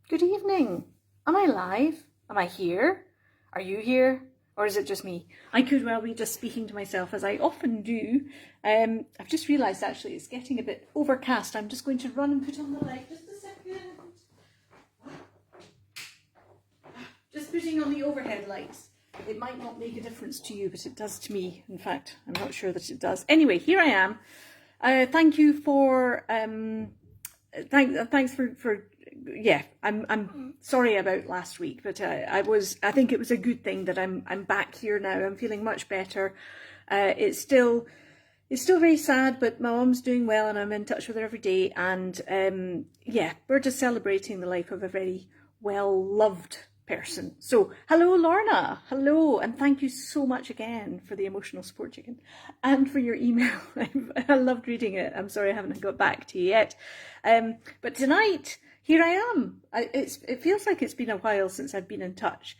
Good evening. Am I live? Am I here? Are you here? Or is it just me? I could well be just speaking to myself, as I often do. I've just realised actually it's getting a bit overcast. I'm just going to run and put on the light. Just a second. Just putting on the overhead lights. It might not make a difference to you, but it does to me. In fact, I'm not sure that it does. Anyway, here I am. Thank you for thanks for yeah. I'm sorry about last week, but I think it was a good thing that I'm back here now. I'm feeling much better. It's still very sad, but my mum's doing well and I'm in touch with her every day. And yeah, we're just celebrating the life of a very well-loved person. So hello Lorna, hello, and thank you so much again for the emotional support chicken and for your email. I loved reading it. I'm sorry I haven't got back to you yet, but tonight here I am. It feels like it's been a while since I've been in touch.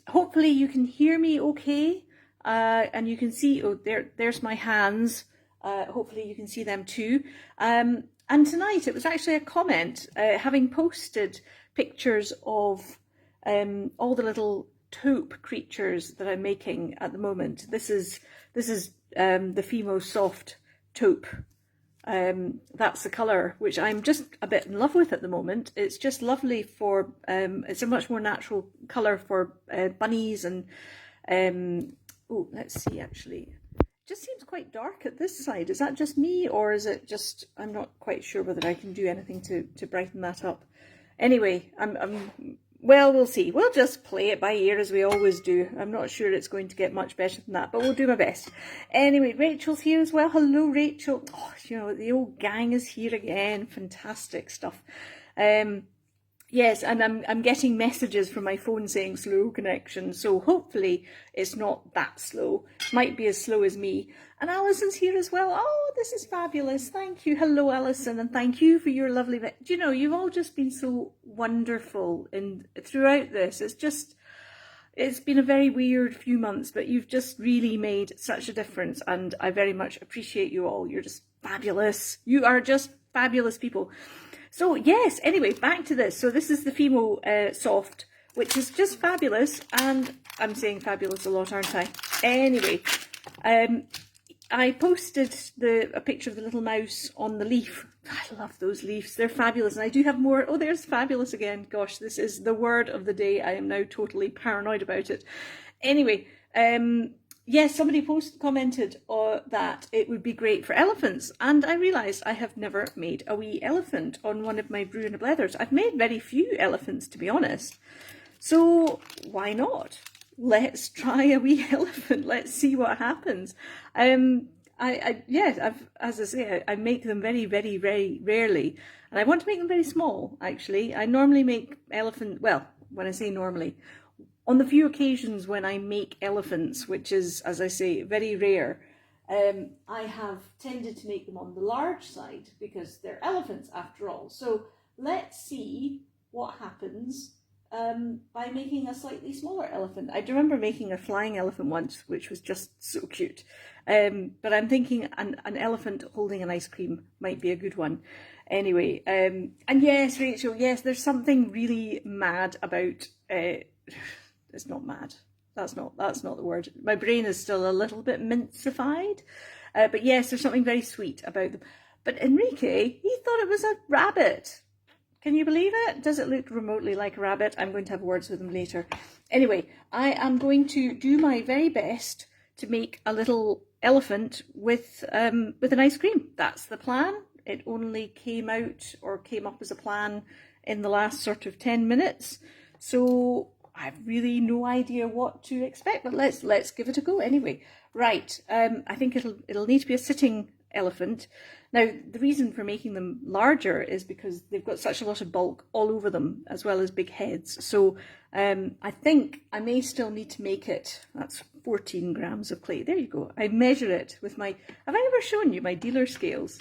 Hopefully you can hear me okay, and you can see, oh, there's my hands. Hopefully you can see them too. And tonight it was actually a comment, having posted pictures of all the little taupe creatures that I'm making at the moment. This is the Fimo Soft taupe. That's the colour which I'm just a bit in love with at the moment. It's just lovely for, it's a much more natural colour for bunnies and, oh, let's see actually. It just seems quite dark at this side. Is that just me, or is it just, I'm not quite sure whether I can do anything to brighten that up. Anyway, well, we'll see. We'll just play it by ear as we always do. I'm not sure it's going to get much better than that, but we'll do my best. Anyway, Rachel's here as well. Hello, Rachel. Oh, you know, the old gang is here again. Fantastic stuff. Yes, and I'm getting messages from my phone saying slow connection, so hopefully it's not that slow. Might be as slow as me. And Alison's here as well. Oh, this is fabulous. Thank you. Hello, Alison, and thank you for your lovely... Do you know, you've all just been so wonderful throughout this. It's been a very weird few months, but you've just really made such a difference, and I very much appreciate you all. You're just fabulous. You are just fabulous people. So yes, anyway, back to this. So this is the Fimo Soft, which is just fabulous, and I'm saying fabulous a lot, aren't I? Anyway, I posted a picture of the little mouse on the leaf. I love those leaves. They're fabulous, and I do have more. Oh, there's fabulous again. Gosh, this is the word of the day. I am now totally paranoid about it. Anyway, yes, somebody commented that it would be great for elephants, and I realised I have never made a wee elephant on one of my Brew and Blethers. I've made very few elephants, to be honest, so why not? Let's try a wee elephant. Let's see what happens. Yeah, as I say, I make them very, very, very rarely, and I want to make them very small. Actually, I normally make elephant. Well, when I say normally, on the few occasions when I make elephants, which is, as I say, very rare, I have tended to make them on the large side because they're elephants after all. So let's see what happens by making a slightly smaller elephant. I do remember making a flying elephant once, which was just so cute. But I'm thinking an elephant holding an ice cream might be a good one. Anyway, and yes, Rachel, yes, there's something really mad about... It's not mad. That's not the word. My brain is still a little bit mincified. But yes, there's something very sweet about them. But Enrique, he thought it was a rabbit. Can you believe it? Does it look remotely like a rabbit? I'm going to have words with him later. Anyway, I am going to do my very best to make a little elephant with an ice cream. That's the plan. It only came out or came up as a plan in the last sort of 10 minutes. So I've really no idea what to expect, but let's give it a go anyway. Right, I think it'll need to be a sitting elephant. Now, the reason for making them larger is because they've got such a lot of bulk all over them, as well as big heads. So I think I may still need to make it. That's 14 grams of clay. There you go. I measure it with my... Have I ever shown you my dealer scales?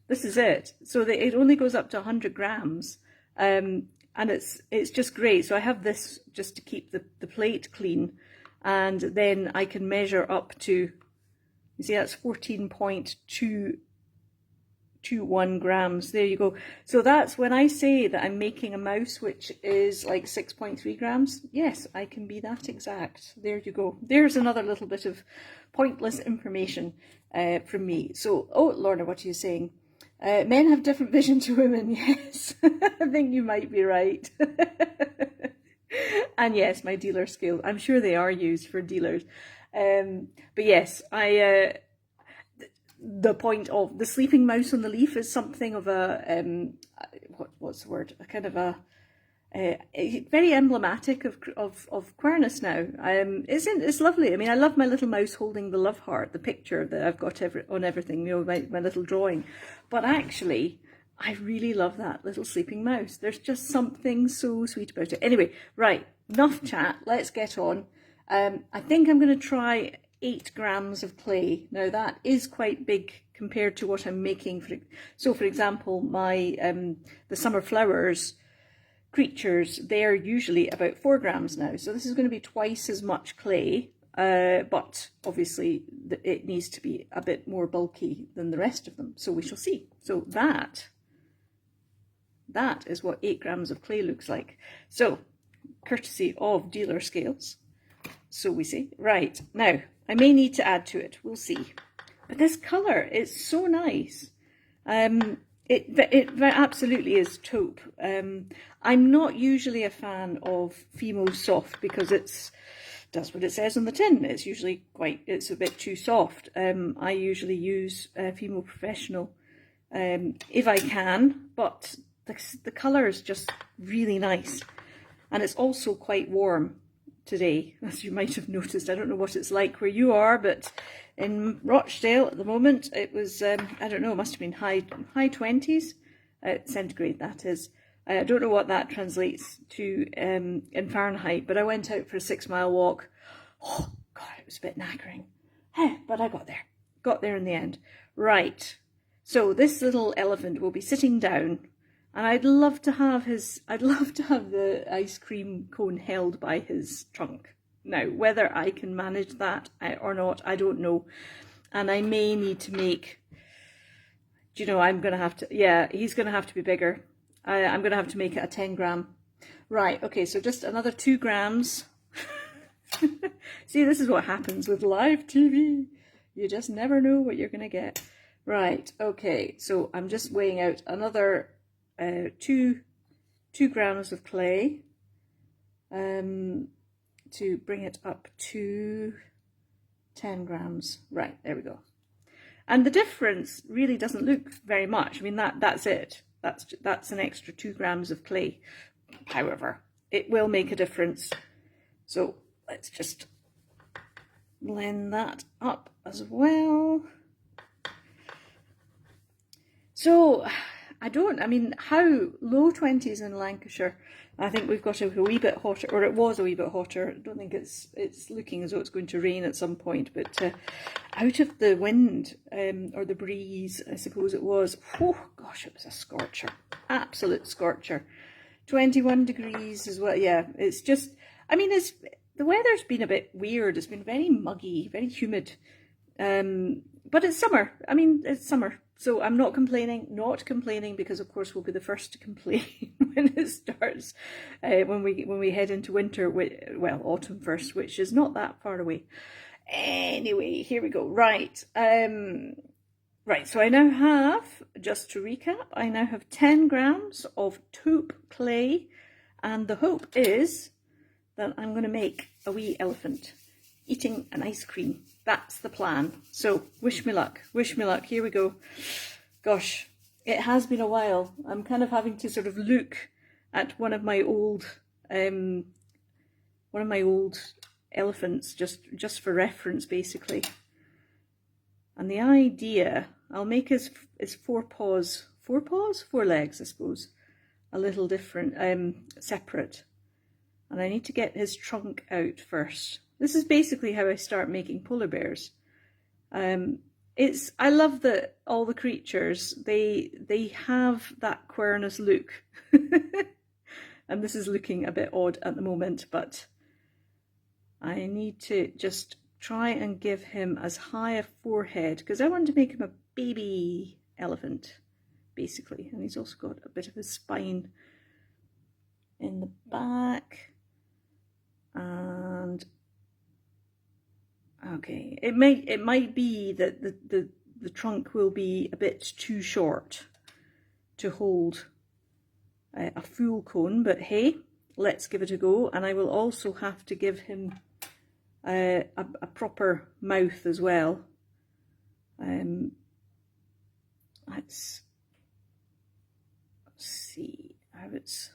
This is it. So it only goes up to 100 grams. And it's just great. So I have this just to keep the plate clean, and then I can measure up to, you see, that's 14.2 6.21 grams. There you go. So that's when I say that I'm making a mouse which is like 6.3 grams. Yes, I can be that exact. There you go. There's another little bit of pointless information from me. So, oh, Lorna, what are you saying? Men have different vision to women. Yes, I think you might be right. And yes, my dealer scale, I'm sure they are used for dealers. But yes, the point of the sleeping mouse on the leaf is something of a, what's the word? A kind of a very emblematic of queerness now. It's lovely. I mean, I love my little mouse holding the love heart, the picture that I've got on everything, you know, my little drawing. But actually, I really love that little sleeping mouse. There's just something so sweet about it. Anyway, right, enough chat. Let's get on. I think I'm going to try 8 grams of clay. Now that is quite big compared to what I'm making. So for example, my the summer flowers creatures, they're usually about 4 grams now. So this is going to be twice as much clay, but obviously it needs to be a bit more bulky than the rest of them. So we shall see. So that is what 8 grams of clay looks like. So courtesy of dealer scales. So we see. Right, now I may need to add to it. We'll see. But this colour is so nice. It absolutely is taupe. I'm not usually a fan of Fimo Soft because does what it says on the tin. It's usually it's a bit too soft. I usually use Fimo Professional if I can, but the colour is just really nice. And it's also quite warm today, as you might have noticed. I don't know what it's like where you are, but in Rochdale at the moment it was, I don't know, it must have been high 20s, centigrade that is. I don't know what that translates to in Fahrenheit, but I went out for a 6-mile walk. Oh God, it was a bit knackering. But I got there in the end. Right, so this little elephant will be sitting down. And I'd love to have the ice cream cone held by his trunk. Now, whether I can manage that or not, I don't know. And I may need to make, do you know, I'm going to have to, yeah, he's going to have to be bigger. I'm going to have to make it a 10 gram. Right, okay, so just another 2 grams. See, this is what happens with live TV. You just never know what you're going to get. Right, okay, so I'm just weighing out another 2 grams of clay to bring it up to 10 grams. Right, there we go. And the difference really doesn't look very much. I mean, that's it. That's an extra 2 grams of clay. However, it will make a difference. So let's just blend that up as well. So I mean, how low 20s in Lancashire. I think we've got a wee bit hotter, or it was a wee bit hotter. I don't think it's looking as though it's going to rain at some point, but out of the wind, or the breeze, I suppose it was. Oh gosh, it was a scorcher, absolute scorcher. 21 degrees as well. Yeah, it's just, I mean, the weather's been a bit weird. It's been very muggy, very humid. But it's summer. I mean, it's summer. So I'm not complaining because of course we'll be the first to complain when it starts, when we head into winter, well, autumn first, which is not that far away. Anyway, here we go. Right. Right, so I now have, just to recap, I now have 10 grams of taupe clay, and the hope is that I'm going to make a wee elephant eating an ice cream. That's the plan. So wish me luck. Wish me luck. Here we go. Gosh, it has been a while. I'm kind of having to sort of look at one of my old elephants just for reference, basically. And the idea, I'll make his 4 legs, I suppose, a little different, separate. And I need to get his trunk out first. This is basically how I start making polar bears. I love that all the creatures, they have that queerness look. And this is looking a bit odd at the moment, but I need to just try and give him as high a forehead, because I want to make him a baby elephant. basically. And he's also got a bit of a spine in the back. And okay, it might be that the trunk will be a bit too short to hold a full cone, but hey, let's give it a go. And I will also have to give him a proper mouth as well. Let's see how it's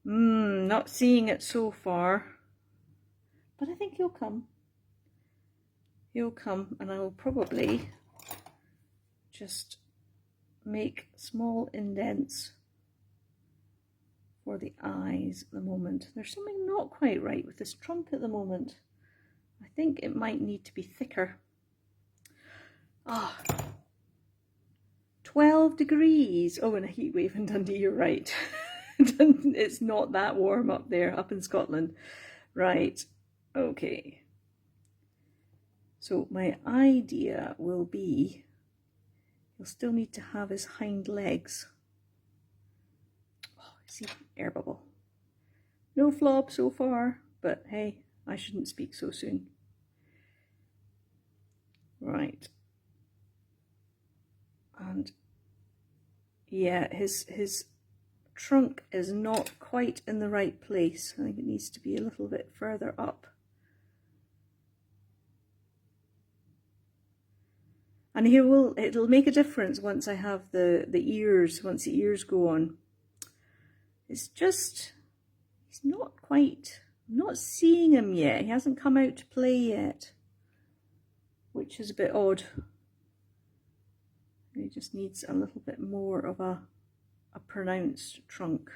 not seeing it so far, but I think he'll come. He'll come, and I will probably just make small indents for the eyes at the moment. There's something not quite right with this trunk at the moment. I think it might need to be thicker. 12 degrees. Oh, and a heat wave in Dundee, you're right. It's not that warm up there, up in Scotland. Right, okay. So my idea will be, he'll still need to have his hind legs. Oh, see, air bubble. No flop so far, but hey, I shouldn't speak so soon. Right. And yeah, his trunk is not quite in the right place. I think it needs to be a little bit further up. And it'll make a difference once I have the ears, once the ears go on. It's just, he's not quite, I'm not seeing him yet. He hasn't come out to play yet, which is a bit odd. He just needs a little bit more of a pronounced trunk.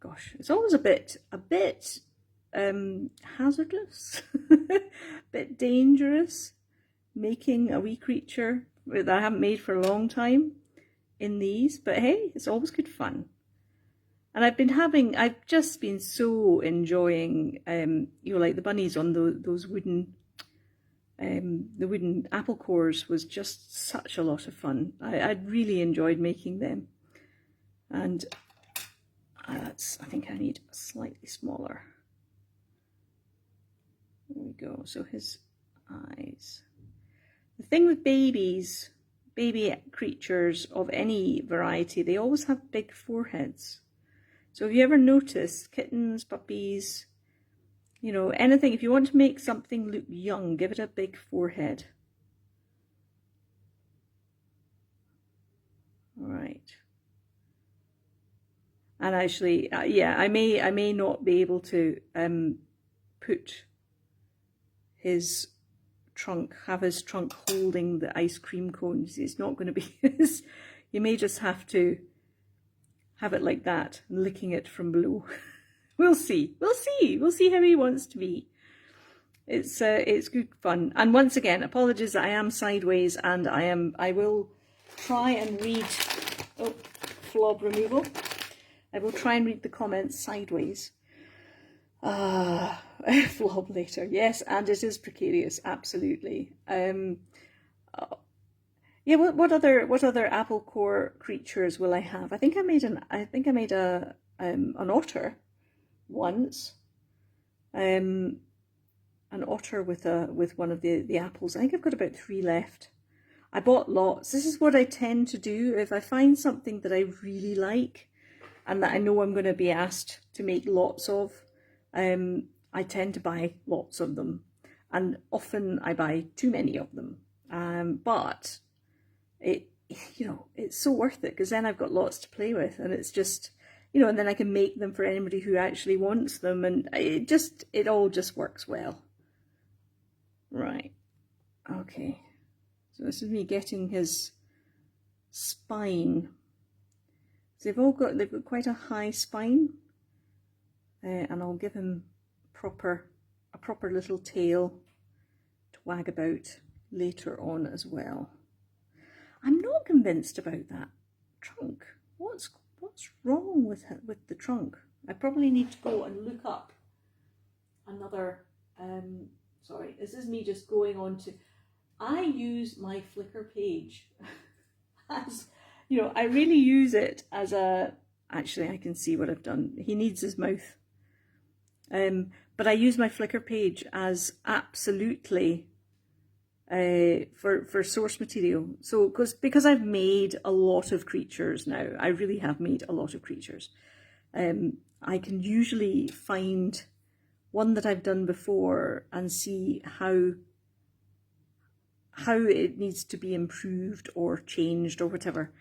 Gosh, it's always a bit hazardous, a bit dangerous, making a wee creature that I haven't made for a long time in these, but hey, it's always good fun. And I've just been so enjoying, like the bunnies on those wooden, the wooden apple cores was just such a lot of fun. I really enjoyed making them. And I think I need a slightly smaller. There we go, so his eyes. The thing with baby creatures of any variety, they always have big foreheads. So have you ever noticed kittens, puppies, you know, anything, if you want to make something look young, give it a big forehead. All right. And actually, yeah, I may not be able to put his trunk, have his trunk holding the ice cream cones. It's not going to be you may just have to have it like that, licking it from below. We'll see how he wants to be. It's good fun. And once again, apologies that I am sideways, and I will try and read flob removal. I will try and read the comments sideways. Flob later, yes, and it is precarious, absolutely. Yeah, what other apple core creatures will I have? I think I made an otter once. An otter with one of the apples. I think I've got about 3 left. I bought lots. This is what I tend to do if I find something that I really like and that I know I'm going to be asked to make lots of. I tend to buy lots of them, and often I buy too many of them. But it's so worth it, because then I've got lots to play with, and it's just, and then I can make them for anybody who actually wants them, and it all just works well. Right. Okay. So this is me getting his spine. So they've got quite a high spine, and I'll give him a proper little tail to wag about later on as well. I'm not convinced about that trunk. What's wrong with the trunk? I probably need to go and look up another. Sorry, this is me just going on to. I use my Flickr page. as, you know, I really use it as a, actually I can see what I've done. He needs his mouth. But I use my Flickr page as absolutely for source material. So because I've made a lot of creatures now, I really have made a lot of creatures. I can usually find one that I've done before and see how it needs to be improved or changed or whatever.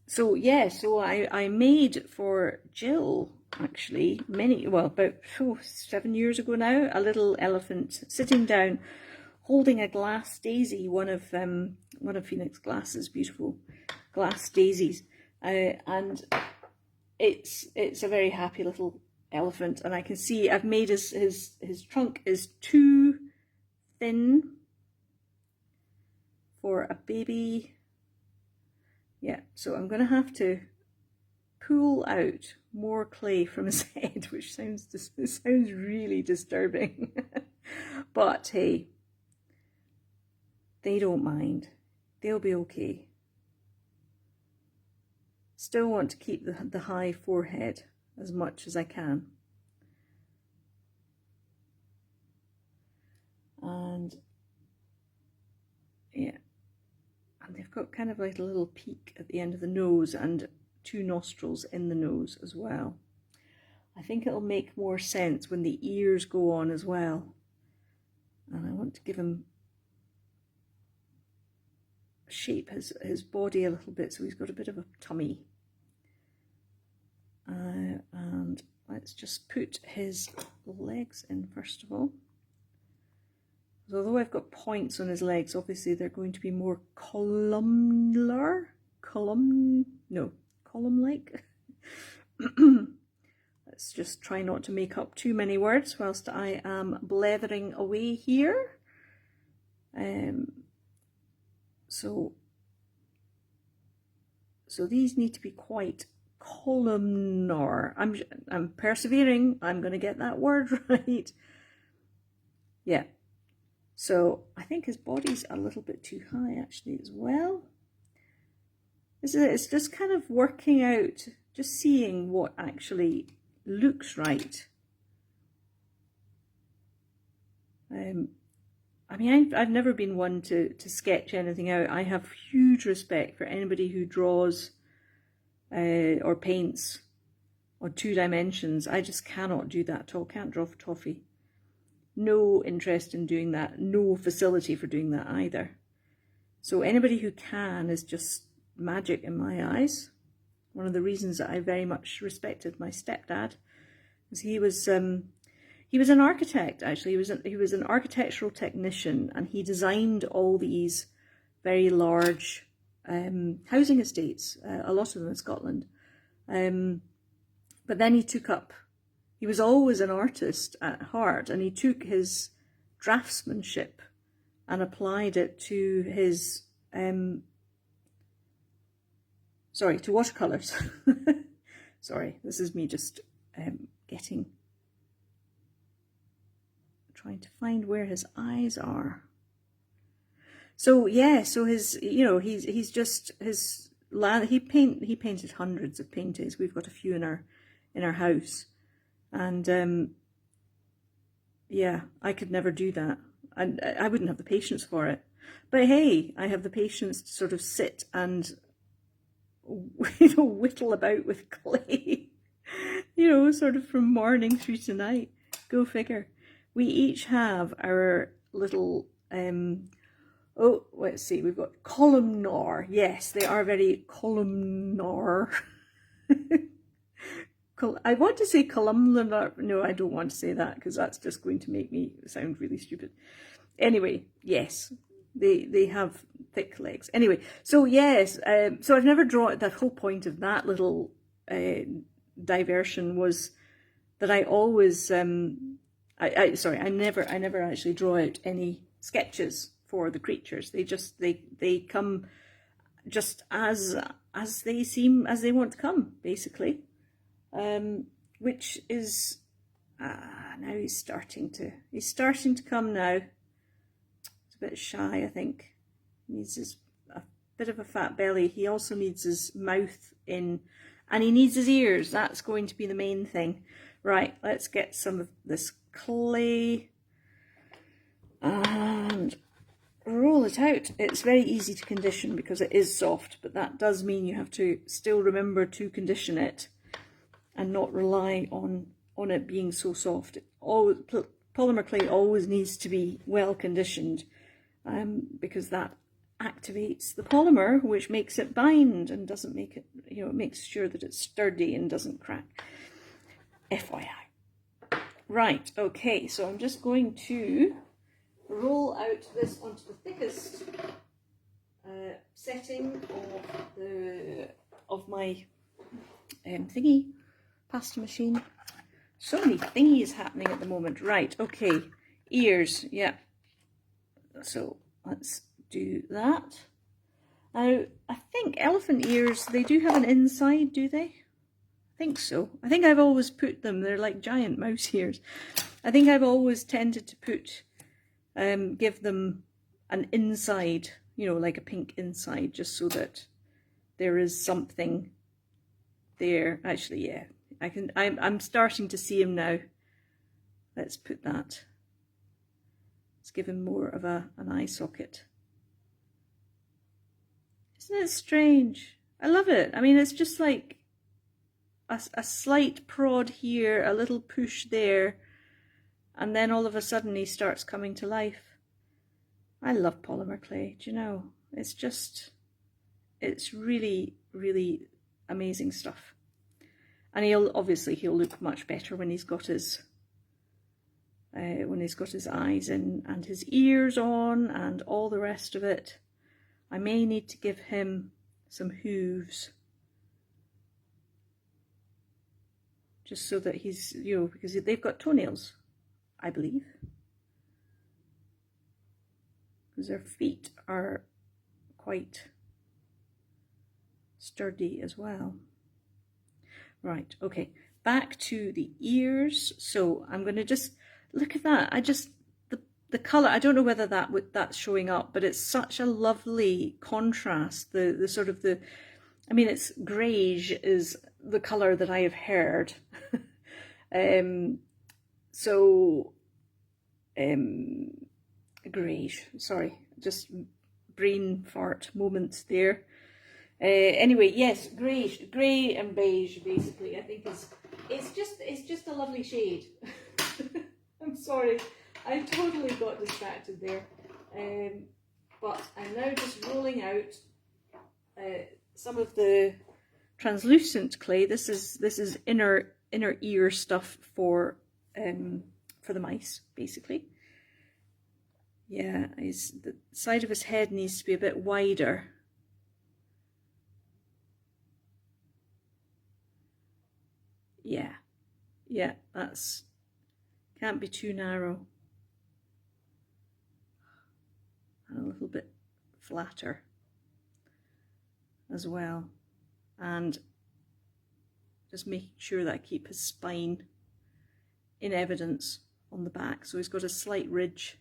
So yeah, so I made for Jill, actually, about 7 years ago now, a little elephant sitting down holding a glass daisy, one of Phoenix Glass's beautiful glass daisies, and it's a very happy little elephant. And I can see I've made his trunk is too thin for a baby. Yeah, so I'm going to have to pull out more clay from his head, which sounds really disturbing. But hey, they don't mind. They'll be okay. Still want to keep the high forehead as much as I can. And yeah, and they've got kind of like a little peak at the end of the nose and 2 nostrils in the nose as well. I think it'll make more sense when the ears go on as well. And I want to give him shape his body a little bit, so he's got a bit of a tummy. And let's just put his legs in first of all. Although I've got points on his legs, obviously they're going to be more column-like. Let's just try not to make up too many words whilst I am blethering away here. So these need to be quite columnar. I'm persevering. I'm going to get that word right. Yeah. So I think his body's a little bit too high actually as well. It's just kind of working out, just seeing what actually looks right. I mean, I've never been one to sketch anything out. I have huge respect for anybody who draws or paints on 2 dimensions. I just cannot do that at all. Can't draw for toffee. No interest in doing that. No facility for doing that either. So anybody who can is just magic in my eyes. One of the reasons that I very much respected my stepdad was he was an architect, actually. He was an architectural technician, and he designed all these very large housing estates, a lot of them in Scotland. But then he was always an artist at heart, and he took his draftsmanship and applied it to his, to watercolours. Sorry, this is me just trying to find where his eyes are. So yeah, so his, he's just his land. He painted hundreds of paintings. We've got a few in our house, and yeah, I could never do that. I wouldn't have the patience for it. But hey, I have the patience to sort of sit and whittle about with clay. Sort of from morning through to night. Go figure. We each have our little, let's see, we've got columnar. Yes, they are very columnar. I want to say columnar. No, I don't want to say that because that's just going to make me sound really stupid. Anyway, yes, they have thick legs. Anyway, so yes, so I've never drawn. That whole point of that little diversion was that I always, I never actually draw out any sketches for the creatures. They come just as they want to come, basically. Which is now he's starting to come now. He's a bit shy, I think. He needs bit of a fat belly. He also needs his mouth in, and he needs his ears. That's going to be the main thing. Right, let's get some of this clay and roll it out. It's very easy to condition because it is soft, but that does mean you have to still remember to condition it and not rely on it being so soft. Polymer clay always needs to be well conditioned because that activates the polymer, which makes it bind and doesn't make it, you know, it makes sure that it's sturdy and doesn't crack. FYI. Right, okay, so I'm just going to roll out this onto the thickest setting of my thingy pasta machine. So many thingies happening at the moment. Right, okay, ears, yeah. So let's do that. Now, I think elephant ears, they do have an inside, do they? I think so. I think I've always put them, they're like giant mouse ears. I think I've always tended to put, give them an inside, you know, like a pink inside, just so that there is something there. Actually, yeah, I'm starting to see him now. Let's put that. Let's give him more of an eye socket. Isn't it strange? I love it. I mean, it's just like a slight prod here, a little push there, and then all of a sudden he starts coming to life. I love polymer clay, do you know? It's just, it's really, really amazing stuff. And he'll look much better when he's got his eyes in and his ears on and all the rest of it. I may need to give him some hooves, just so that he's, you know, because they've got toenails, I believe, because their feet are quite sturdy as well. Right, okay, back to the ears. So I'm going to just look at that. The colour, I don't know whether that's showing up, but it's such a lovely contrast. The sort of the, I mean, it's greige is the colour that I have heard. Greige, sorry, just brain fart moment there. Anyway, yes, grey and beige basically, I think it's just a lovely shade. I'm sorry, I totally got distracted there. But I'm now just rolling out some of the translucent clay. This is inner ear stuff for the mice, basically. Yeah, the side of his head needs to be a bit wider. Yeah, that's, can't be too narrow. And a little bit flatter as well. And just making sure that I keep his spine in evidence on the back. So he's got a slight ridge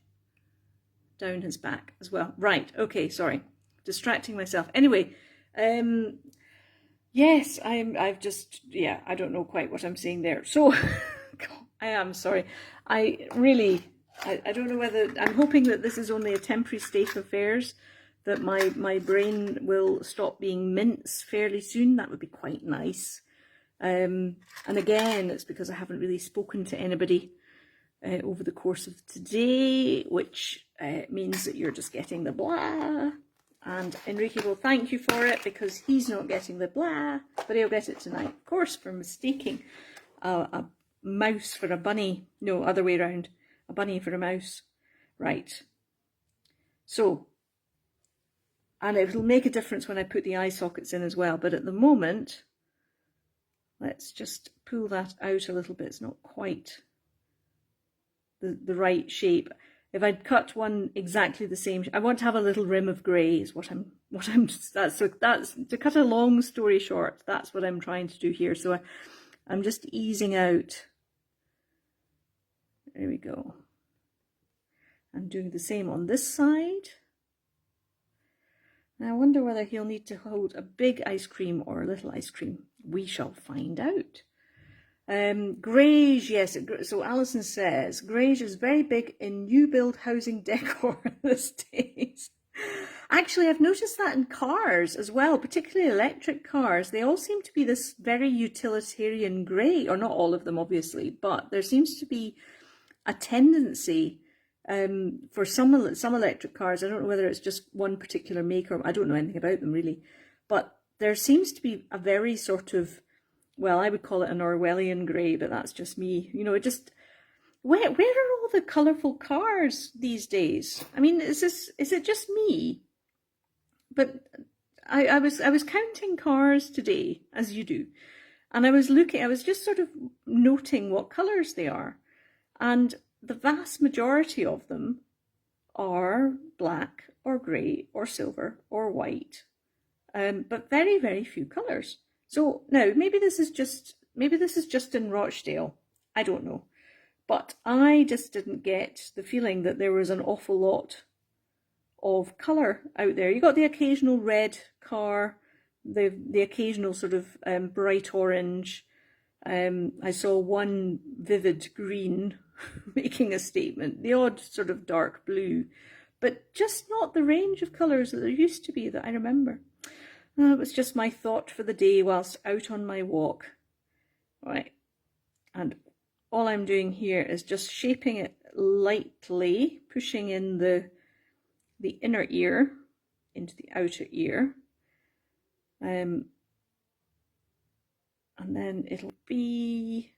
down his back as well. Right, okay, sorry, distracting myself. Anyway, yes, I've just, yeah, I don't know quite what I'm saying there. So, I am sorry. I don't know whether, I'm hoping that this is only a temporary state of affairs, that my brain will stop being mince fairly soon. That would be quite nice. And again, it's because I haven't really spoken to anybody over the course of today, which means that you're just getting the blah. And Enrique will thank you for it because he's not getting the blah, but he'll get it tonight, of course, for mistaking a mouse for a bunny. No, other way around, a bunny for a mouse. Right. So, and it'll make a difference when I put the eye sockets in as well, but at the moment, let's just pull that out a little bit. It's not quite the right shape. If I'd cut one exactly the same, I want to have a little rim of grey is what I'm that's to cut a long story short, that's what I'm trying to do here. So I'm just easing out. There we go. I'm doing the same on this side. I wonder whether he'll need to hold a big ice cream or a little ice cream. We shall find out. Greige, yes. So Alison says, Greige is very big in new build housing decor these days. Actually, I've noticed that in cars as well, particularly electric cars. They all seem to be this very utilitarian grey, or not all of them, obviously, but there seems to be a tendency for some electric cars. I don't know whether it's just one particular maker. I don't know anything about them really, but there seems to be a very sort of, well, I would call it an Orwellian grey, but that's just me. You know, it just, where are all the colourful cars these days? I mean, is it just me? But I was counting cars today, as you do, and I was just sort of noting what colours they are, and the vast majority of them are black or grey or silver or white, but very, very few colours. So now maybe this is just in Rochdale. I don't know, but I just didn't get the feeling that there was an awful lot of colour out there. You got the occasional red car, the occasional sort of bright orange. I saw one vivid green making a statement, the odd sort of dark blue, but just not the range of colours that there used to be that I remember. It was just my thought for the day whilst out on my walk. Right, and all I'm doing here is just shaping it lightly, pushing in the inner ear into the outer ear. And then it'll be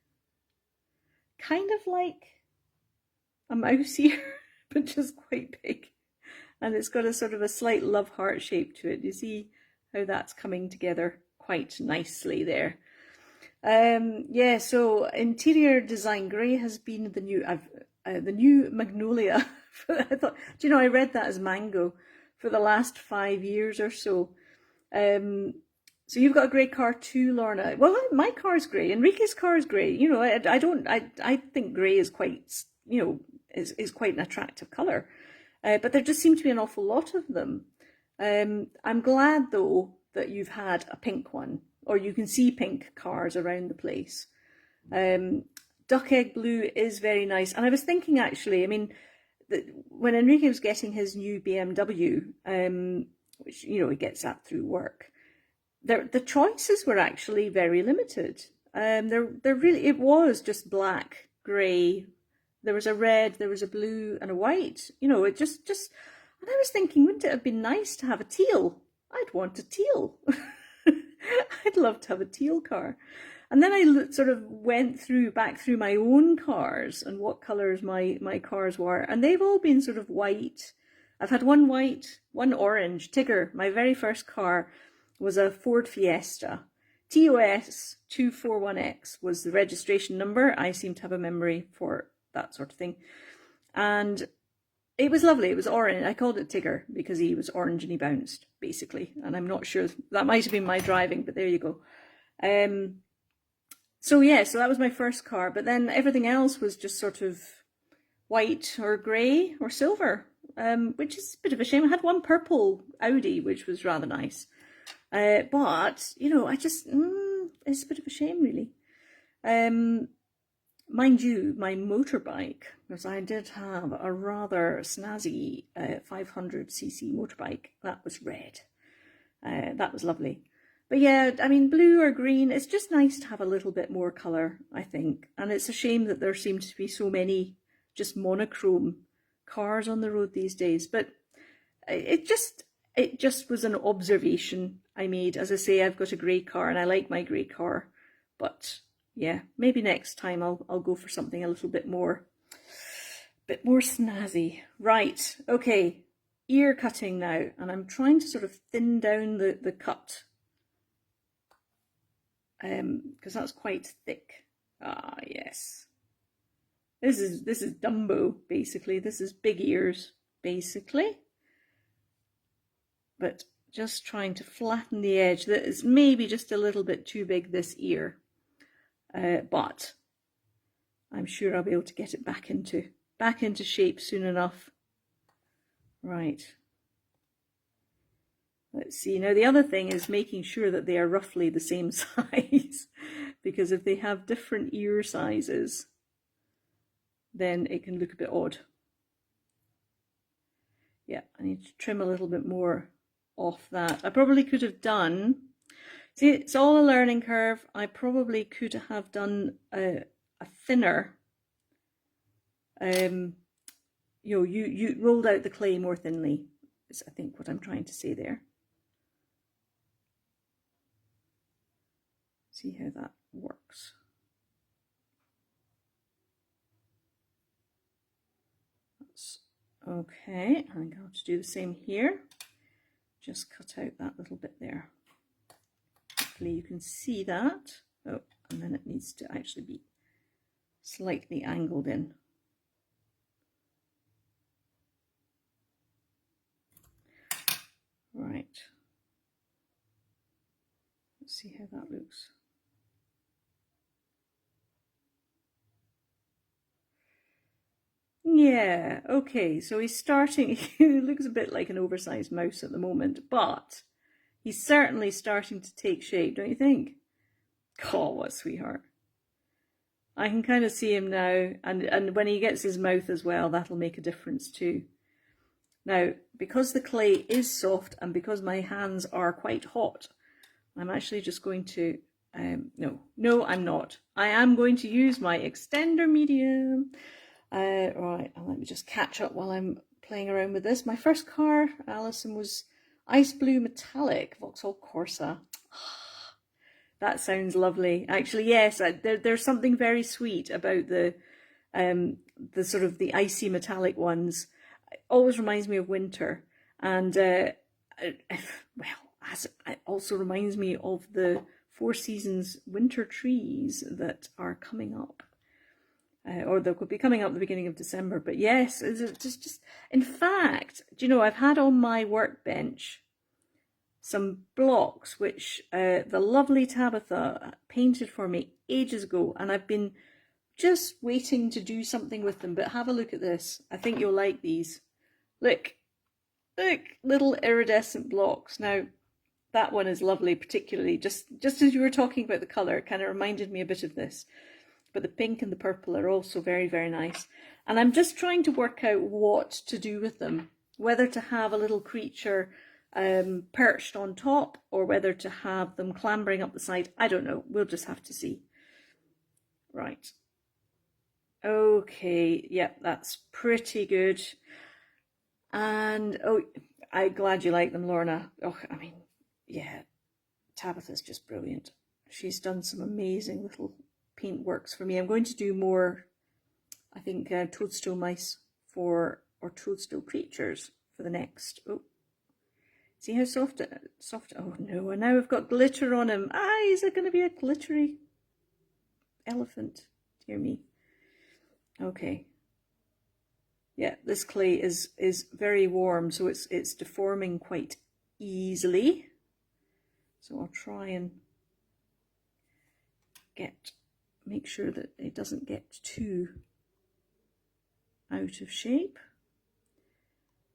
kind of like a mouse ear, but just quite big. And it's got a sort of a slight love heart shape to it. You see how that's coming together quite nicely there. Yeah, so interior design grey has been the new magnolia. I thought, do you know, I read that as mango for the last 5 years or so. So you've got a grey car too, Lorna. Well, my car's grey. Enrique's car is grey. You know, I think grey is quite, you know, is quite an attractive colour. But there just seem to be an awful lot of them. I'm glad though that you've had a pink one, or you can see pink cars around the place. Duck egg blue is very nice. And I was thinking actually, I mean, when Enrique was getting his new BMW, which, you know, he gets that through work, the choices were actually very limited. It was just black, grey. There was a red, there was a blue and a white. You know, it just, and I was thinking, wouldn't it have been nice to have a teal? I'd want a teal. I'd love to have a teal car. And then I sort of went back through my own cars and what colours my cars were. And they've all been sort of white. I've had one white, one orange. Tigger, my very first car, was a Ford Fiesta. TOS 241X was the registration number. I seem to have a memory for that sort of thing. And it was lovely. It was orange. I called it Tigger because he was orange and he bounced, basically. And I'm not sure, that might have been my driving, but there you go. So yeah, so that was my first car. But then everything else was just sort of white or grey or silver, which is a bit of a shame. I had one purple Audi, which was rather nice. But, you know, it's a bit of a shame, really. Mind you, my motorbike, because I did have a rather snazzy 500cc motorbike, that was red. That was lovely. But yeah, I mean, blue or green, it's just nice to have a little bit more colour, I think. And it's a shame that there seems to be so many just monochrome cars on the road these days. But it just was an observation I made. As I say, I've got a grey car and I like my grey car. But yeah, maybe next time I'll go for something a little bit more snazzy. Right, okay, ear cutting now. And I'm trying to sort of thin down the cut. Because that's quite thick. Ah, yes. This is Dumbo, basically. This is big ears, basically. But just trying to flatten the edge. That is maybe just a little bit too big, this ear. But I'm sure I'll be able to get it back into shape soon enough. Right. Let's see. Now the other thing is making sure that they are roughly the same size, because if they have different ear sizes, then it can look a bit odd. Yeah, I need to trim a little bit more off that. I probably could have done, see, it's all a learning curve. I probably could have done a thinner, you know, you rolled out the clay more thinly, is I think what I'm trying to say there. See how that works. That's okay. I'm going to do the same here. Just cut out that little bit there. Hopefully you can see that. Oh, and then it needs to actually be slightly angled in. Right. Let's see how that looks. Yeah, okay, so he's starting, he looks a bit like an oversized mouse at the moment, but he's certainly starting to take shape, don't you think? Oh, what a sweetheart. I can kind of see him now, and when he gets his mouth as well, that'll make a difference too. Now, because the clay is soft and because my hands are quite hot, I'm actually just going to, no, I'm not. I am going to use my extender medium. Right, let me just catch up while I'm playing around with this. My first car, Alison, was ice blue metallic Vauxhall Corsa. That sounds lovely. Actually, yes, there's something very sweet about the sort of the icy metallic ones. It always reminds me of winter, and well, it also reminds me of the Four Seasons winter trees that are coming up. Or they'll be coming up at the beginning of December. But yes, it's just in fact, do you know, I've had on my workbench some blocks which the lovely Tabitha painted for me ages ago, and I've been just waiting to do something with them. But have a look at this. I think you'll like these. Look, little iridescent blocks. Now, that one is lovely, particularly just as you were talking about the colour, it kind of reminded me a bit of this. But the pink and the purple are also very, very nice. And I'm just trying to work out what to do with them, whether to have a little creature perched on top or whether to have them clambering up the side. I don't know. We'll just have to see. Right. Okay. Yep, that's pretty good. And, oh, I'm glad you like them, Lorna. Oh, I mean, yeah, Tabitha's just brilliant. She's done some amazing little paint works for me. I'm going to do more, I think, toadstool mice or toadstool creatures for the next. Oh, see how soft, oh no, and now I've got glitter on him. Is it going to be a glittery elephant? Dear me. Okay. Yeah, this clay is very warm, so it's deforming quite easily. So I'll try and make sure that it doesn't get too out of shape.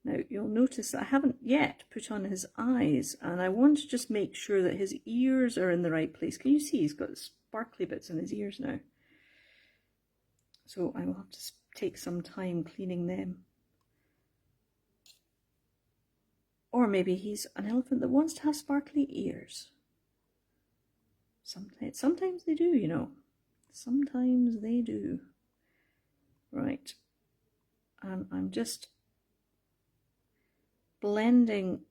Now you'll notice that I haven't yet put on his eyes, and I want to just make sure that his ears are in the right place. Can you see he's got sparkly bits in his ears now? So I will have to take some time cleaning them. Or maybe he's an elephant that wants to have sparkly ears. Sometimes they do, you know. Sometimes they do. Right. And I'm just blending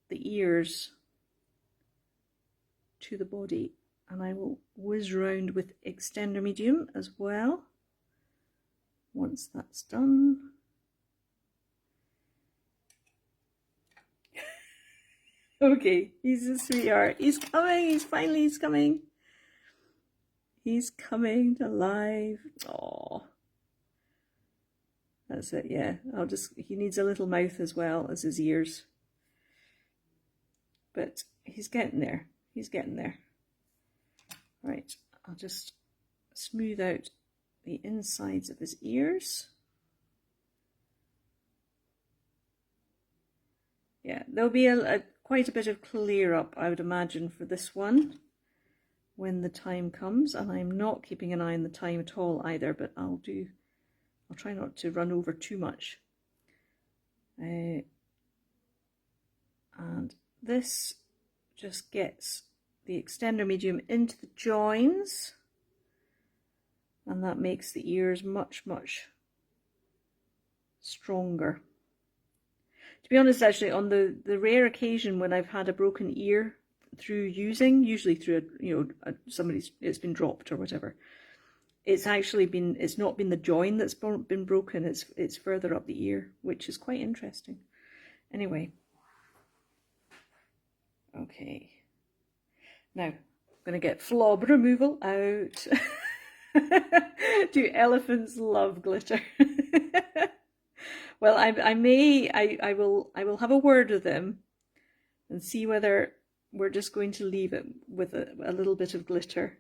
the ears to the body, and I will whiz round with extender medium as well once that's done. Okay, he's a sweetheart. He's coming. He's coming. He's coming to life. Oh, that's it. Yeah, he needs a little mouth as well as his ears. But he's getting there. He's getting there. Right, I'll just smooth out the insides of his ears. Yeah, there'll be quite a bit of clear up, I would imagine, for this one when the time comes. And I'm not keeping an eye on the time at all either, but I'll try not to run over too much. And this just gets the extender medium into the joins, and that makes the ears much, much stronger. To be honest, actually, on the rare occasion when I've had a broken ear through using, usually through somebody's, it's been dropped or whatever, it's not been the join that's been broken, it's further up the ear, which is quite interesting. Anyway, okay, now I'm going to get flob removal out. Do elephants love glitter? Well, I will have a word with them and see whether we're just going to leave it with a little bit of glitter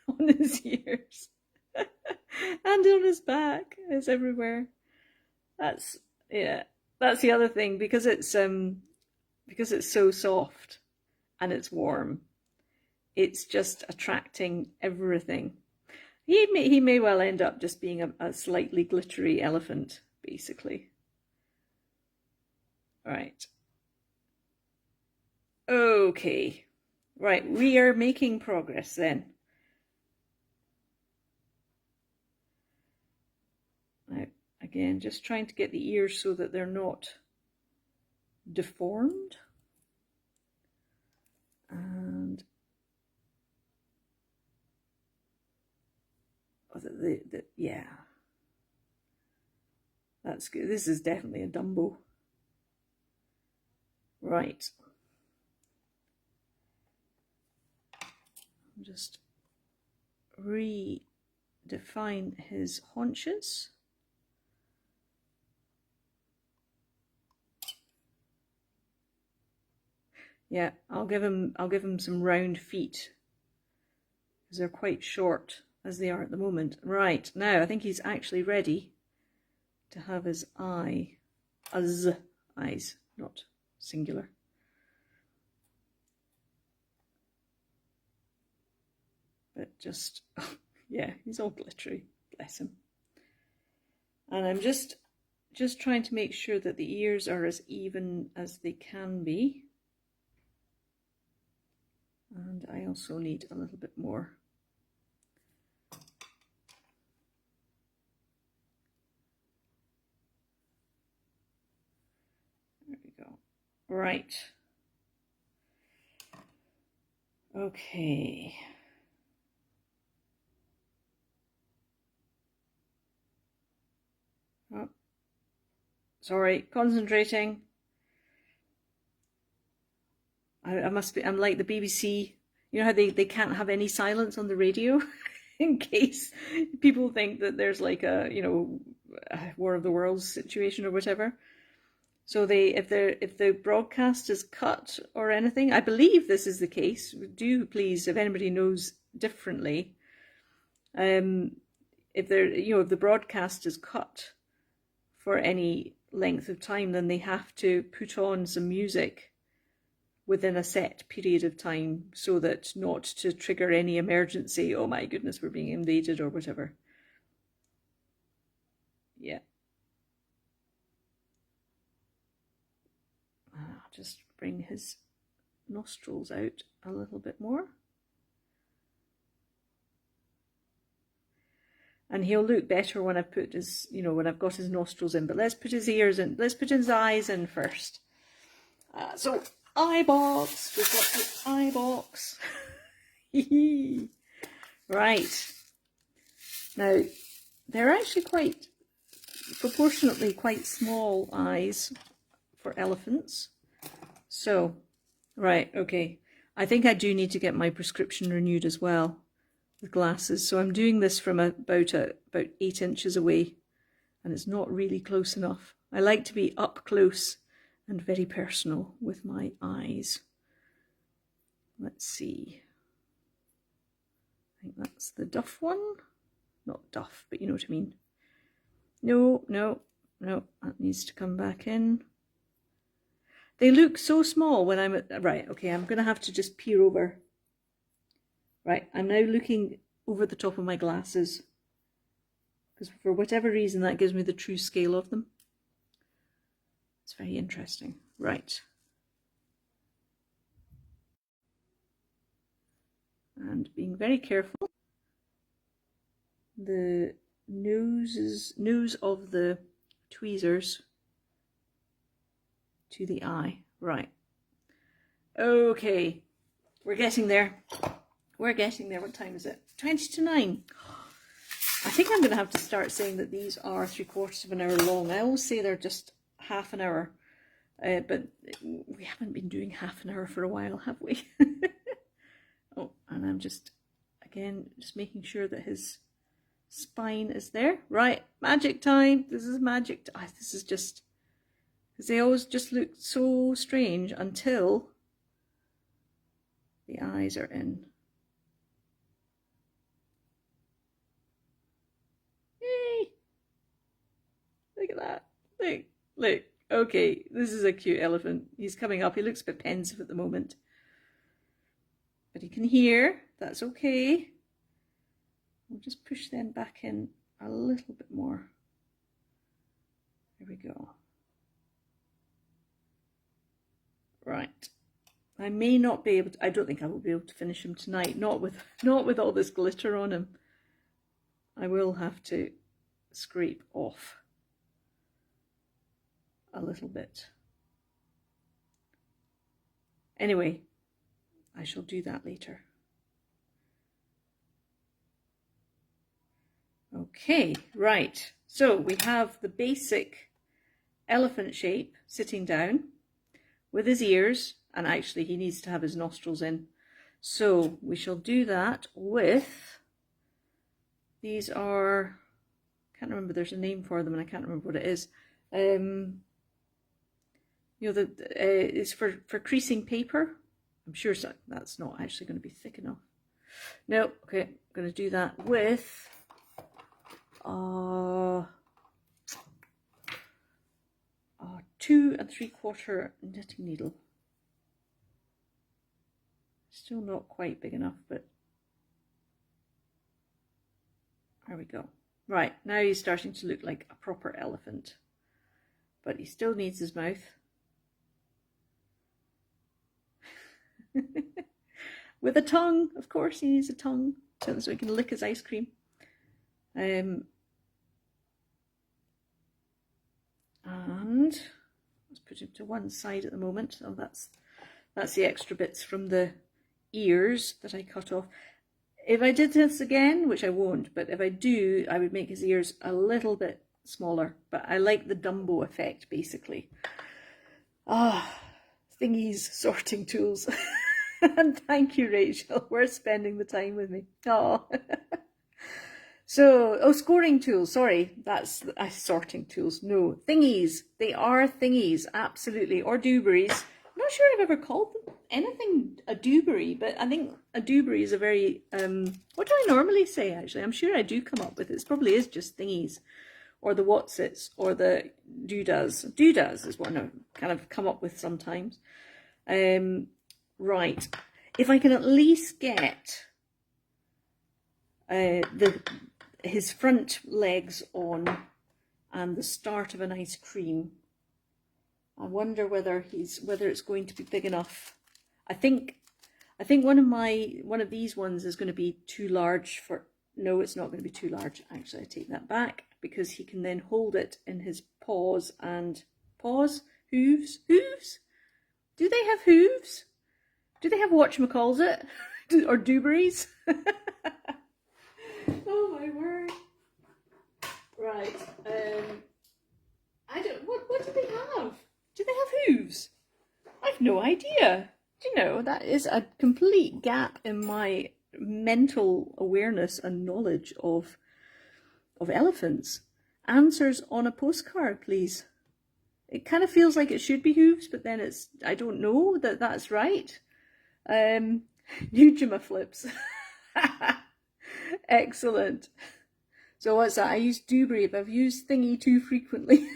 on his ears and on his back. It's everywhere. That's the other thing, because it's so soft and it's warm. It's just attracting everything. He may well end up just being a slightly glittery elephant, basically. Right. Okay. Right, we are making progress then. Now, again, just trying to get the ears so that they're not deformed. And yeah, that's good. This is definitely a Dumbo. Right. Just redefine his haunches. Yeah, I'll give him some round feet, because they're quite short as they are at the moment. Right, now I think he's actually ready to have his eyes, not singular. But just, yeah, he's all glittery, bless him. And I'm just trying to make sure that the ears are as even as they can be. And I also need a little bit more. There we go. Right. Okay. Oh, sorry, concentrating. I'm like the BBC. You know how they can't have any silence on the radio in case people think that there's like a War of the Worlds situation or whatever. So if the broadcast is cut or anything, I believe this is the case. Do please, if anybody knows differently, if the broadcast is cut for any length of time, then they have to put on some music within a set period of time, so that not to trigger any emergency, oh my goodness, we're being invaded or whatever. Yeah. I'll just bring his nostrils out a little bit more. And he'll look better when I've put his, when I've got his nostrils in. But let's put his ears in. Let's put his eyes in first. So eye box. We've got the eye box. Right. Now, they're actually quite proportionately quite small eyes for elephants. So, right, okay. I think I do need to get my prescription renewed as well with glasses. So I'm doing this from about 8 inches away, and it's not really close enough. I like to be up close and very personal with my eyes. Let's see. I think that's the Duff one. Not Duff, but you know what I mean. No, that needs to come back in. They look so small when I'm at, right, okay, I'm going to have to just peer over. Right, I'm now looking over the top of my glasses because for whatever reason that gives me the true scale of them. It's very interesting. Right. And being very careful. The nose of the tweezers to the eye. Right. Okay. We're getting there. We're getting there. What time is it? 20 to 9. I think I'm going to have to start saying that these are 3/4 of an hour long. I always say they're just half an hour. But we haven't been doing half an hour for a while, have we? Oh, and I'm just, again, just making sure that his spine is there. Right, magic time. This is magic. This is just, because they always just look so strange until the eyes are in. Yay! Look at that. Look. Okay, this is a cute elephant. He's coming up. He looks a bit pensive at the moment. But he can hear. That's okay. We'll just push them back in a little bit more. There we go. Right. I may not be able to, I don't think I will be able to finish him tonight. Not with all this glitter on him. I will have to scrape off a little bit. Anyway, I shall do that later. Okay, right. So we have the basic elephant shape sitting down with his ears, and actually he needs to have his nostrils in. So we shall do that with, these are, I can't remember, there's a name for them and I can't remember what it is. You know, it's for creasing paper. I'm sure that's not actually going to be thick enough. No, okay, I'm going to do that with 2 3/4 knitting needle. Still not quite big enough, but there we go. Right, now he's starting to look like a proper elephant, but he still needs his mouth. With a tongue, of course he needs a tongue so he can lick his ice cream. And let's put him to one side at the moment. Oh, that's the extra bits from the ears that I cut off. If I did this again, which I won't, but if I do, I would make his ears a little bit smaller. But I like the Dumbo effect, basically. Thingies, sorting tools. And thank you, Rachel. We're spending the time with me. Oh. So, scoring tools. Sorry, that's sorting tools. No, thingies. They are thingies, absolutely. Or dooberries. I'm not sure I've ever called them anything a doobery, but I think a doobery is a very, what do I normally say, actually? I'm sure I do come up with it. It probably is just thingies. Or the whatsits, or the doodads. Doodads is what I kind of come up with sometimes. Right, if I can at least get his front legs on and the start of an ice cream, I wonder whether it's going to be big enough. I think one of these ones is going to be too large for. No, it's not going to be too large. Actually, I take that back, because he can then hold it in his hooves. Do they have hooves? Do they have whatchamacallit? Or dooberies? Oh my word. Right. I don't, what do they have? Do they have hooves? I've no idea. Do you know, that is a complete gap in my mental awareness and knowledge of elephants. Answers on a postcard, please. It kind of feels like it should be hooves, but then I don't know that that's right. Nujima flips. Excellent. So what's that? I use doobery if I've used thingy too frequently.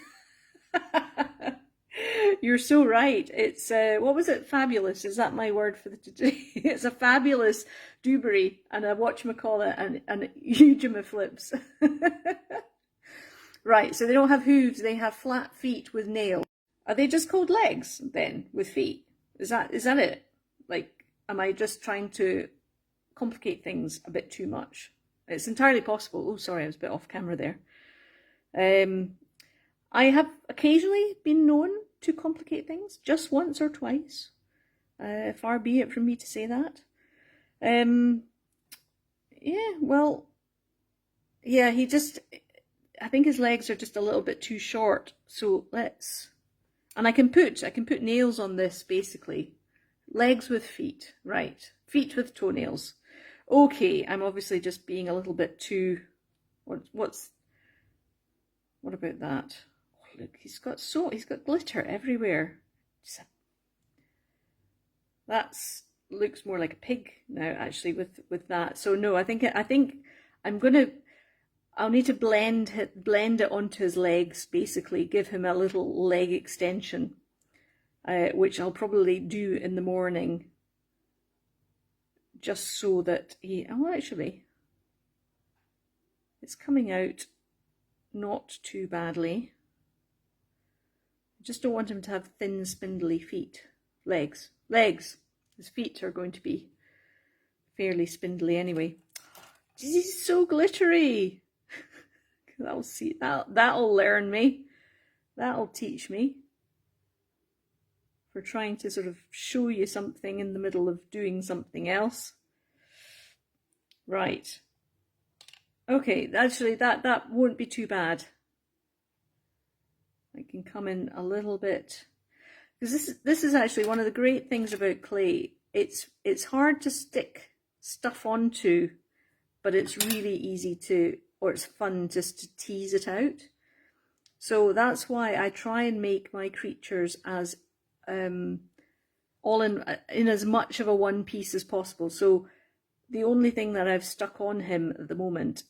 You're so right. It's, what was it? Fabulous. Is that my word for the today? It's a fabulous dewberry and a whatchamacallit and a flips. Right, so they don't have hooves, they have flat feet with nails. Are they just called legs then, with feet? Is that it? Like, am I just trying to complicate things a bit too much? It's entirely possible. Oh, sorry, I was a bit off camera there. I have occasionally been known to complicate things, just once or twice. Far be it from me to say that. Yeah, well, yeah, I think his legs are just a little bit too short. So and I can put nails on this basically. Legs with feet, right. Feet with toenails. Okay, I'm obviously just being a little bit too, what about that? Oh, look, he's got glitter everywhere. Looks more like a pig now actually with that. So no, I think I'll need to blend it onto his legs, basically give him a little leg extension, which I'll probably do in the morning, just so that actually, it's coming out not too badly. I just don't want him to have thin, spindly feet. Legs. His feet are going to be fairly spindly anyway. He's so glittery. That'll learn me. That'll teach me. For trying to sort of show you something in the middle of doing something else. Right. Okay, actually that won't be too bad. I can come in a little bit, because this is actually one of the great things about clay. It's hard to stick stuff onto, but it's really easy or it's fun just to tease it out. So that's why I try and make my creatures as all in as much of a one piece as possible. So the only thing that I've stuck on him at the moment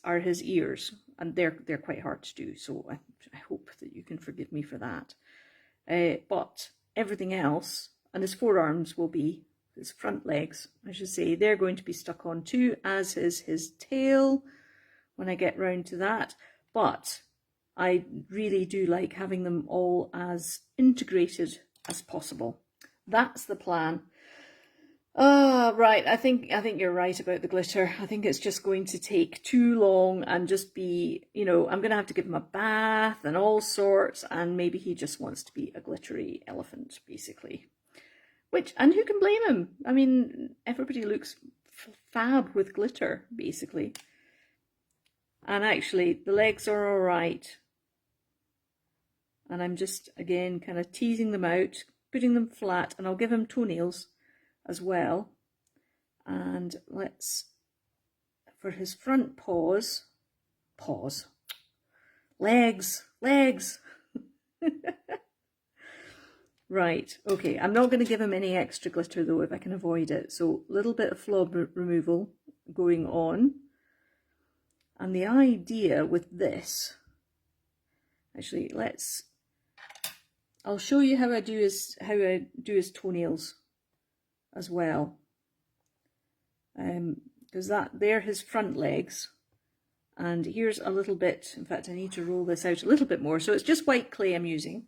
are his ears, and they're quite hard to do. So I hope that you can forgive me for that. But everything else, and his forearms will be, his front legs, I should say, they're going to be stuck on too, as is his tail when I get round to that. But I really do like having them all as integrated as possible. That's the plan. Right, I think you're right about the glitter. I think it's just going to take too long and just be, I'm going to have to give him a bath and all sorts, and maybe he just wants to be a glittery elephant, basically. And who can blame him? I mean, everybody looks fab with glitter, basically. And actually, the legs are all right. And I'm just, again, kind of teasing them out, putting them flat, and I'll give him toenails as well. And for his front legs. Right, okay, I'm not going to give him any extra glitter though, if I can avoid it. So a little bit of flob removal going on. And the idea with this, actually, I'll show you how I do his toenails as well. Because they're his front legs. And here's a little bit, in fact I need to roll this out a little bit more. So it's just white clay I'm using.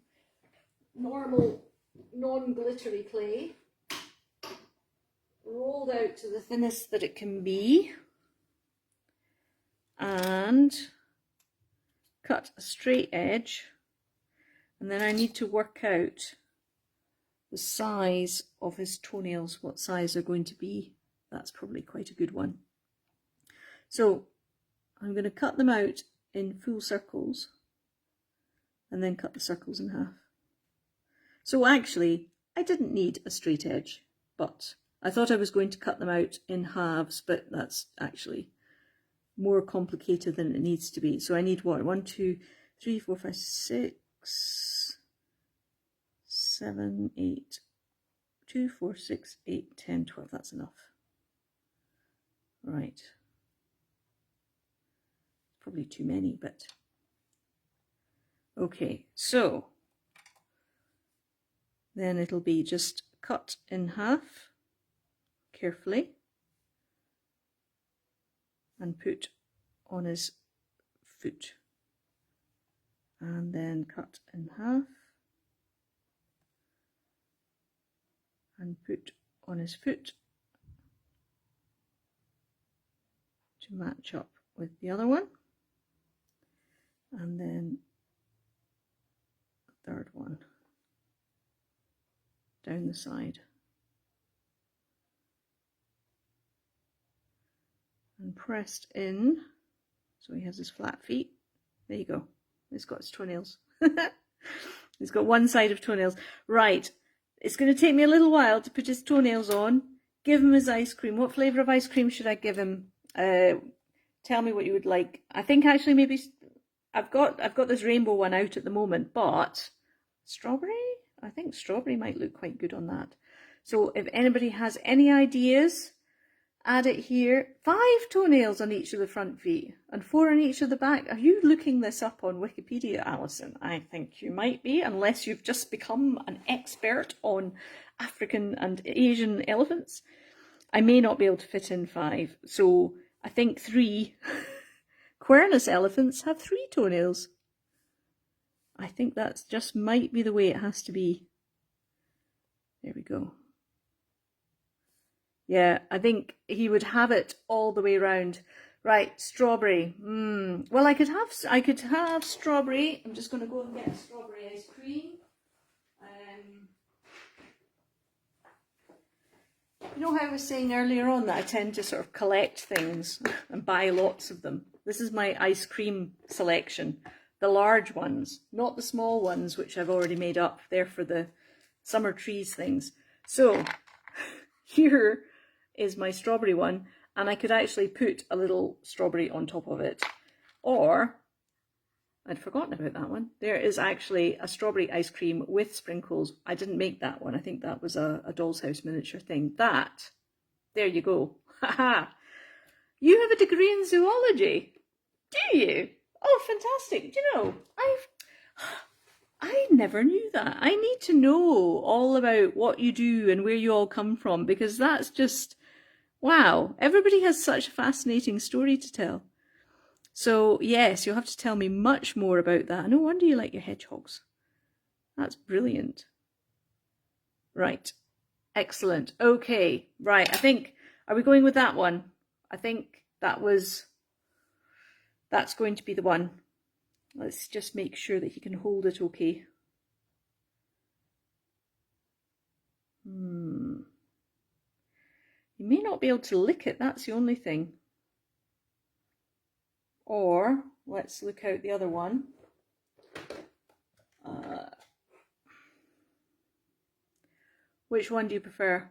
Normal, non-glittery clay. Rolled out to the thinnest that it can be. And cut a straight edge. And then I need to work out the size of his toenails, what size they're going to be. That's probably quite a good one. So I'm going to cut them out in full circles and then cut the circles in half. So actually, I didn't need a straight edge, but I thought I was going to cut them out in halves, but that's actually more complicated than it needs to be. So I need what? 1, 2, 3, 4, 5, 6, 7, 8, 2, 4, 6, 8, 10, 12. That's enough. Right. Probably too many, but okay. So then it'll be just cut in half carefully and put on his foot, and then cut in half and put on his foot to match up with the other one, and then the third one down the side, and pressed in so he has his flat feet. There you go. He's got his toenails. He's got one side of toenails. Right, it's going to take me a little while to put his toenails on. Give him his ice cream. What flavour of ice cream should I give him? Tell me what you would like. I think actually maybe I've got this rainbow one out at the moment, but strawberry? I think strawberry might look quite good on that. So if anybody has any ideas, add it here. 5 toenails on each of the front feet and 4 on each of the back. Are you looking this up on Wikipedia, Alison? I think you might be, unless you've just become an expert on African and Asian elephants. I may not be able to fit in 5, so I think 3. Quernus elephants have 3 toenails. I think that's just might be the way it has to be. There we go. Yeah, I think he would have it all the way around. Right, strawberry. Well, I could have strawberry. I'm just going to go and get strawberry ice cream. You know how I was saying earlier on that I tend to sort of collect things and buy lots of them. This is my ice cream selection. The large ones, not the small ones, which I've already made up. They're for the summer trees things. So here is my strawberry one, and I could actually put a little strawberry on top of it. Or, I'd forgotten about that one. There is actually a strawberry ice cream with sprinkles. I didn't make that one. I think that was a Doll's House miniature thing. That, there you go. Haha. You have a degree in zoology, do you? Oh, fantastic. Do you know, I never knew that. I need to know all about what you do and where you all come from, because that's just, wow. Everybody has such a fascinating story to tell. So yes, you'll have to tell me much more about that. No wonder you like your hedgehogs. That's brilliant. Right. Excellent. Okay. Right. I think, are we going with that one? I think that's going to be the one. Let's just make sure that he can hold it okay. He may not be able to lick it, that's the only thing. Or, let's look out the other one. Which one do you prefer?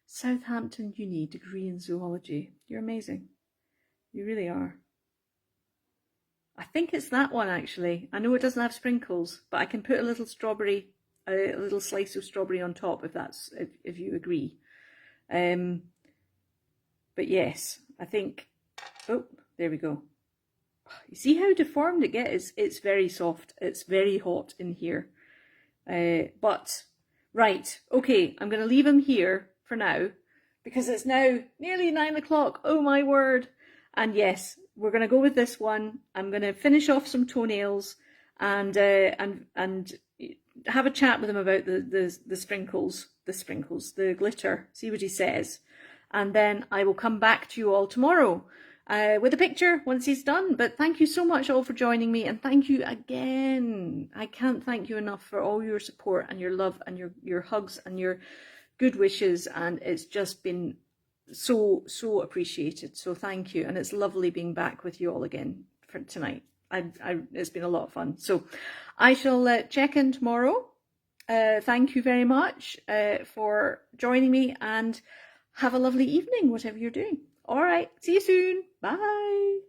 Southampton Uni, degree in zoology. You're amazing. You really are. I think it's that one actually. I know it doesn't have sprinkles, but I can put a little strawberry, a little slice of strawberry on top if you agree. But yes, I think, oh, there we go. You see how deformed it gets? It's very soft. It's very hot in here. But, right, okay, I'm going to leave him here for now because it's now nearly 9 o'clock. Oh my word. And yes, we're going to go with this one. I'm going to finish off some toenails and have a chat with him about the sprinkles, the glitter, see what he says. And then I will come back to you all tomorrow with a picture once he's done. But thank you so much all for joining me, and thank you again. I can't thank you enough for all your support and your love and your hugs and your good wishes, and it's just been so appreciated. So thank you, and it's lovely being back with you all again for tonight. It's been a lot of fun. So I shall check in tomorrow. Thank you very much for joining me, and have a lovely evening, whatever you're doing. All right, see you soon. Bye.